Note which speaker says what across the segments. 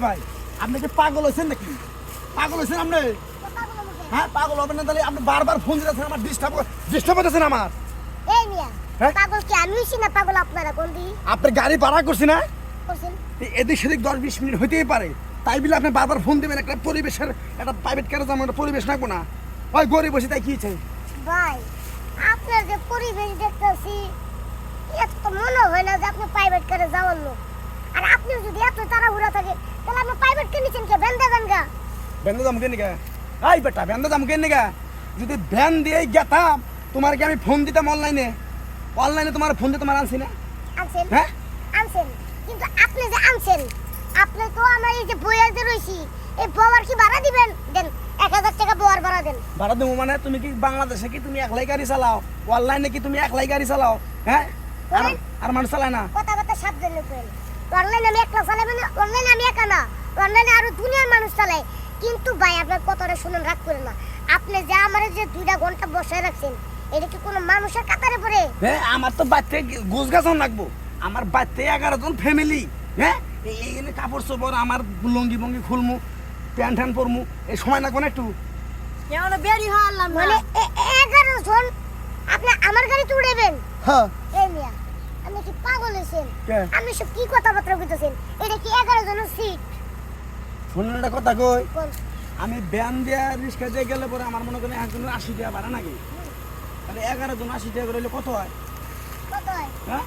Speaker 1: ভাই আপনি কি পাগল হয়েছেন নাকি? পাগল হয়েছেন আপনি? হ্যাঁ পাগল হবেন না তাহলে আপনি বারবার ফোন দিতেছেন, আমার ডিস্টার্ব হতেছেন আমার।
Speaker 2: এই মিয়া
Speaker 1: হ্যাঁ?
Speaker 2: পাগল কি আমি হইছি না পাগল আপনারা কোন দি
Speaker 1: আপনি গাড়ি ভাড়া করছি না,
Speaker 2: করছেন?
Speaker 1: এদিক সেদিক 10-20 মিনিট হইতেই পারে, তাই বলে আপনি বারবার ফোন দিবেন? একটা পরিবেশের একটা প্রাইভেট কারে যেমন একটা পরিবেশ লাগবো না? ওই গরিব বসে তাই কি চাই?
Speaker 2: ভাই আপনার যে পরিবেশ দেখতেছি এত তো মনে হয় না যে আপনি প্রাইভেট কারে যাওয়ার লোক। আর আপনি যদি এত তাড়াহুড়া থাকে তাহলে আপনি প্রাইভেট কে নিছেন কে ভ্যান দেবেন গা?
Speaker 1: ভ্যান দাম কেন গা? আই বেটা ভ্যান দাম কেন গা? যদি ভ্যান দিয়েই গেতাম তোমার কি আমি ফোন দিতাম অনলাইনে তোমার ফোন দিয়ে তোমার আনছি না?
Speaker 2: আনছেন?
Speaker 1: হ্যাঁ
Speaker 2: আনছেন, কিন্তু আপনি যে আনছেন আপনি তো আমার এই যে বইয়ার যে রইছি এই বওয়ার কি ভাড়া দিবেন? দেন 1000 টাকা বওয়ার ভাড়া দেন।
Speaker 1: ভাড়া দেবো মানে? তুমি কি বাংলাদেশে কি তুমি একলাই গাড়ি চালাও? অনলাইনে কি তুমি একলাই গাড়ি চালাও? হ্যাঁ আর মানুষ চালায় না?
Speaker 2: কথা সাবধানে করেন। অনলাইনে আমি একলা চালাই মানে অনলাইনে আমি একা না, অনলাইনে আরো দুনিয়ার মানুষ চালায়। কিন্তু ভাই আপনার কথাটা শুনুন, রাগ করেন না। আপনি যে আমার যে 2 ঘন্টা বসায় রাখছেন এটা কি কোনো মানুষের কাতারে পড়ে?
Speaker 1: হ্যাঁ আমার তো বাড়তে গোছ গাছন লাগবো, আমার বাড়তে 11 জন ফ্যামিলি। হ্যাঁ এই কাপড় চোপড় আমার লঙ্গি বঙ্গি খুলমু, প্যান্ট ট্যান্ট পরমু, এই সময় লাগবো না একটু?
Speaker 3: এমন বেরি হলাম
Speaker 2: মানে 11 জন আপনি আমার গাড়িতে উড়াবেন?
Speaker 1: হ্যাঁ
Speaker 2: এই মিয়া আপনি কি পাগল হয়েছেন?
Speaker 1: কে?
Speaker 2: আপনি সব কি কথাবার্তা বলতেছেন? এটা কি 11 জনের সিট?
Speaker 1: শুনুন একটা কথা কই,
Speaker 2: কোন?
Speaker 1: আমি ব্যান দিয়া রিক্সা দিয়ে গেলে পরে আমার মনে করেন একজনের 80 টাকা ভাড়া নাকি? তাহলে 11 জন 80 টাকা করে হলে কত হয়?
Speaker 2: কত হয়?
Speaker 1: হ্যাঁ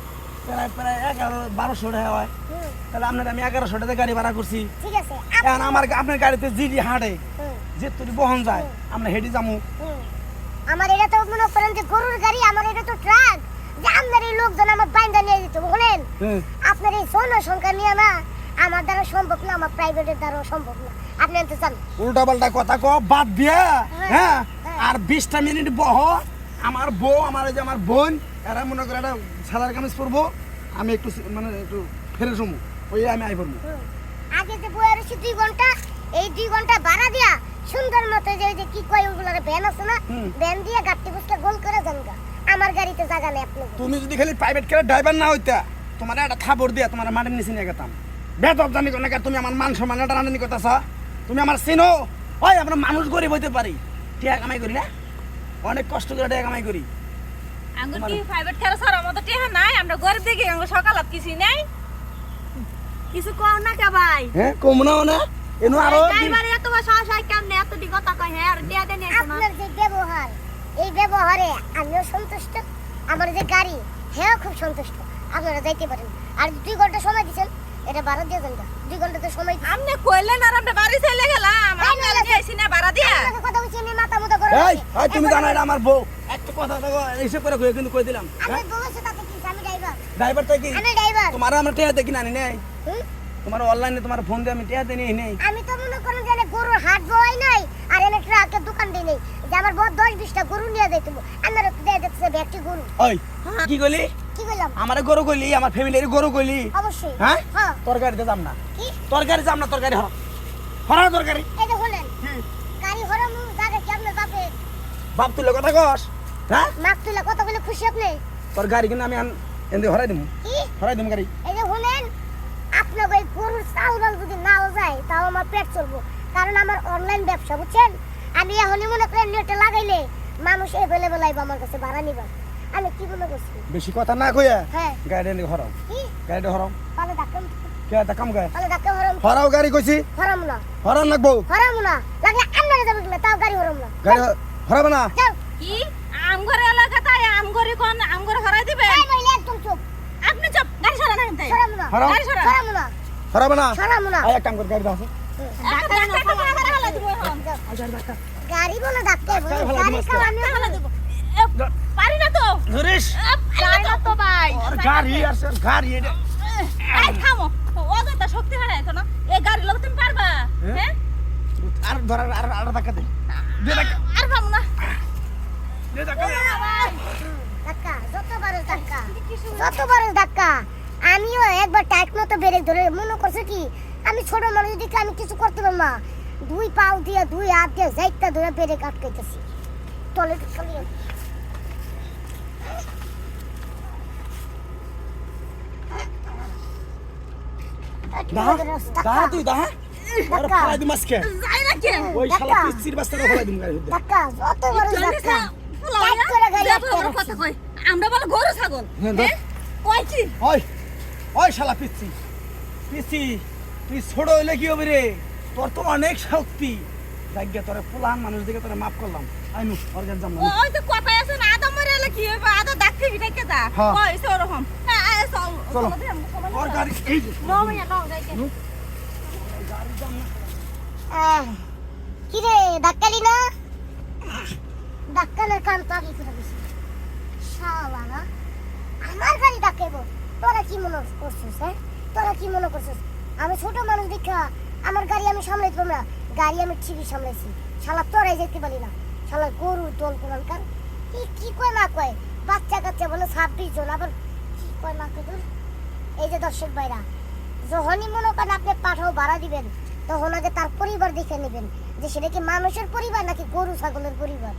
Speaker 1: প্রায় 1100-1200 টাকা হয়।
Speaker 2: হুম,
Speaker 1: তাহলে আপনার আমি 1100 টাকা গাড়ি ভাড়া করছি।
Speaker 2: ঠিক আছে।
Speaker 1: এখন আপনার গাড়িতে জিডি হাঁটে,
Speaker 2: হুম,
Speaker 1: যে তুই বহন যায়, আমরা হেঁটে যাবো।
Speaker 2: হুম। আমার এটা তো মনে করেন যে গরুর গাড়ি, আমার এটা তো ট্রাক। যে আপনার এই লোকজন আমার বাইন্দা নিয়ে দিতে বলেন, আপনার এই জনসংখ্যা নিয়ে না আমার দ্বারা সম্ভব না, আমার প্রাইভেটের দ্বারাও সম্ভব না। আপনি আনতে চান?
Speaker 1: উল্টা পাল্টা কথা কো বাদ দিয়া। হ্যাঁ
Speaker 2: হ্যাঁ।
Speaker 1: আর 20টা মিনিট বহ, আমার বউ আমার এই যে আমার বোন এরা মনে করে একটা সাদার কামিজ পরবো, আমি একটু মানে একটু ফেরে সমু, ওই আমি আই পড়বো।
Speaker 2: হুম। আগে যে বইয়া রয়েছি 2 ঘন্টা, এই 2 ঘন্টা ভাড়া দিয়া সুন্দর মতো যে ওই যে কি কয় ওগুলোর ভ্যান আছে না,
Speaker 1: হুম।
Speaker 2: ভ্যান দিয়ে গাড়ি বুঝতে গোল করে যান গা। আমার গাড়িতে জায়গা নেই আপনার।
Speaker 1: তুমি যদি খালি প্রাইভেট কারের ড্রাইভার না হইতা, তোমার একটা থাপড় দিয়া তোমার মাটির নিচে নিয়ে গেতাম। বেতব জানি কোন তুমি আমার মান সম্মান এটা রানি করতেছ, তুমি আমার চিনো? ওই আমরা মানুষ গরিব হইতে পারি, টিয়া কামাই করি না, অনেক কষ্ট করে টিয়া কামাই করি।
Speaker 3: আঙ্গুর কি প্রাইভেট খেলা সারা মতো টেহা নাই, আমরা গরিব দেখি আমরা সকালত কিছু নাই। কিছু কও না কে ভাই?
Speaker 1: হ্যাঁ কম না না এনো আরো
Speaker 3: ড্রাইভার এত সাহসাই কেমনে এত দি কথা কয়? হ্যাঁ আর টিয়া দেন না।
Speaker 2: আপনার যে ব্যবহার, এই ব্যবহারে আমিও সন্তুষ্ট, আমার যে গাড়ি হ্যাঁ খুব সন্তুষ্ট। আপনারা যাইতে পারেন। আর 2 ঘন্টা সময় দিচ্ছেন, এটা ভাড়া দিয়ে দেন। 2 ঘন্টা তো সময় দিচ্ছেন।
Speaker 3: আমনে কইলেন আর আমরা বাড়ি চলে গেলাম, আমরা যাইছি না ভাড়া দিয়া।
Speaker 2: আপনাকে কথা বলছি আমি মাথা মুথা করে
Speaker 1: এই এই তুমি জানো এটা আমার বউ, একটা কথা দেখো এসে করে কই কিন্তু কই দিলাম।
Speaker 2: আমি
Speaker 1: হ্যাঁ
Speaker 2: বলেছি তাতে কি আমি ড্রাইভার?
Speaker 1: ড্রাইভার তাই কি
Speaker 2: আমি ড্রাইভার।
Speaker 1: তোমার আমরা টিয়া দেখি না নেই,
Speaker 2: হুম?
Speaker 1: তোমার অনলাইনে তোমার ফোন দিয়ে আমি টিয়া দেই নেই।
Speaker 2: আমি তো মনে করেন যে এনে গরুর হাট বয় নাই আর এনে ট্রাকের দোকান দিই নাই যে আমার বড় 10-20টা গরু নিয়ে যাইতো। আপনারা তো দিয়ে দেখছে ব্যাগটি গরু।
Speaker 1: ওই কি কইলি?
Speaker 2: কি বললাম?
Speaker 1: আমার গরু কইলি, আমার ফ্যামিলির গরু কইলি?
Speaker 2: অবশ্যই।
Speaker 1: হ্যাঁ
Speaker 2: হ্যাঁ।
Speaker 1: তরকারিতে যাম না,
Speaker 2: কি?
Speaker 1: তরকারি যাম না, তরকারি হরা তরকারি।
Speaker 2: এই যে হলেন গাড়ি হরাম জায়গা কি আপনার বাপে
Speaker 1: বাপ তুলে কথা কস? হ্যাঁ
Speaker 2: মাক তুলে কথা বলে খুশি আপনি?
Speaker 1: তোর গাড়ি কিন্তু আমি এনে হরাই দিমু,
Speaker 2: কি?
Speaker 1: হরাই দিমু গাড়ি।
Speaker 2: এই যে হলেন আপনার ওই গরুর চাউল যদি নাও যায় তাও আমার পেট চলবো, কারণ আমার অনলাইন ব্যবসা বুঝছেন। আমি এখনই মনে করেন নেটে লাগাইলে মানুষ এভেলেবেল আইব আমার কাছে ভাড়া নিবা। আমি কি বলে করছি?
Speaker 1: বেশি কথা না কইয়া
Speaker 2: হ্যাঁ।
Speaker 1: গাড়ি এনে হরাও,
Speaker 2: কি?
Speaker 1: গাড়িটা হরাও।
Speaker 2: তাহলে ডাক্তার
Speaker 1: কে দেখাম গায়
Speaker 2: তাহলে ডাক্তার
Speaker 1: হরাও গাড়ি কইছি,
Speaker 2: হরাম না
Speaker 1: হরান লাগবো।
Speaker 2: হরাম না, লাগলে আপনারা যাবে কিনা তাও গাড়ি হরাম না।
Speaker 1: গাড়ি হরাবে না।
Speaker 2: যাও।
Speaker 3: কি আমগরে এলাকা তাই আমগরে কোন আমগরে হরাই দিবেন?
Speaker 2: এই মহিলা একদম চুপ।
Speaker 3: আপনি চুপ, গাড়ি সরান এখান থেকে।
Speaker 2: হরাম না।
Speaker 1: হরাও।
Speaker 3: গাড়ি সরান।
Speaker 2: হরাম না।
Speaker 1: হরাবে না।
Speaker 2: হরাম না।
Speaker 1: আয় এক কাম কর গাড়ি দাও।
Speaker 3: একটা ডাক্তার করে করে হলা দিব এখন।
Speaker 2: গাড়ি বলে ডাক্তার বলে
Speaker 1: ডাক্তার ভালো
Speaker 2: গাড়ি
Speaker 1: দিমাস
Speaker 2: খাওয়া
Speaker 1: তো।
Speaker 2: আমি
Speaker 3: হলা দিব। পারি না তো।
Speaker 1: ধরিস
Speaker 3: পারি না তো ভাই।
Speaker 1: আর গাড়ি আছে গাড়ি এটা।
Speaker 3: এই থামো। অযথা শক্তি হারায় তো না। এই গাড়ি লোক তুমি পারবা? হ্যাঁ?
Speaker 1: আর ধর আর ধাক্কা দে, দে ধাক্কা,
Speaker 3: আর পাবো না।
Speaker 1: দে ধাক্কা।
Speaker 2: ধাক্কা যত বড় ধাক্কা, যত বড় ধাক্কা। আমিও একবার টাইট মতো ব্রেক ধরে মনে করছে কি আমি ছোট মানুষ দিকে আমি কিছু করতে পারবো না, 2 পাও দিয়ে 2 হাত দিয়ে যাইতা ধরে ব্রেক আটকাইতেছি। টয়লেট চলে
Speaker 1: দা তুই দা আরে
Speaker 2: ধাক্কা।
Speaker 1: ফলাই দিম আজকে
Speaker 3: যাই না কে
Speaker 1: ওই শালা
Speaker 2: ধাক্কা।
Speaker 1: পিচ্চির বাস্তাটা ফলাই দিম গাড়ি মধ্যে
Speaker 2: ধাক্কা যত বড় ধাক্কা টাইট করে গাড়ি আটকে রাখছি।
Speaker 3: কথা কই আমরা বলে গরু ছাগল
Speaker 1: হ্যাঁ, ধর।
Speaker 3: হ্যাঁ? কই কি
Speaker 1: ওই ওই শালা পিচ্চি পিচ্চি তুই ছোট হইলে কি হবে রে তোর তো অনেক শক্তি যাইগে তোরে পুলান মানুষ দিকে তোরে মাফ করলাম আইনু অর্গান জাম না
Speaker 3: ওই তো কথাই আছে না আদা মরে এলে কি হবে আদা ডাকতে বিটাইকে যা
Speaker 1: হ্যাঁ।
Speaker 3: কই সে ওরকম চল
Speaker 1: চলো। ওর গাড়ি এই যে
Speaker 3: নো ভাইয়া নো যাইকে
Speaker 1: গাড়ি জাম না
Speaker 2: কি রে ধাক্কালি না ধাক্কালের কান তো আগে করে দিছি শালা না আমার গাড়ি ধাক্কাইবো তোরা কি মনে করছিস হ্যাঁ তোরা কি মনে করছিস আমি ছোট মানুষ দেখা আমার গাড়ি আমি সামলাইতে পারবো না গাড়ি আমি ঠিকই সামলাইছি শালা তোরাই যেতে পারি না শালা গরু দল কোরআন কান কি কয় না কয় বাচ্চা কাচ্চা বলে 26 জন আবার কি কয় না কয় তোর এই যে দর্শক ভাইরা যখনই মনে করেন আপনি পাঠাও ভাড়া দিবেন তখন আগে তার পরিবার দেখে নেবেন যে সেটা কি মানুষের পরিবার নাকি গরু ছাগলের পরিবার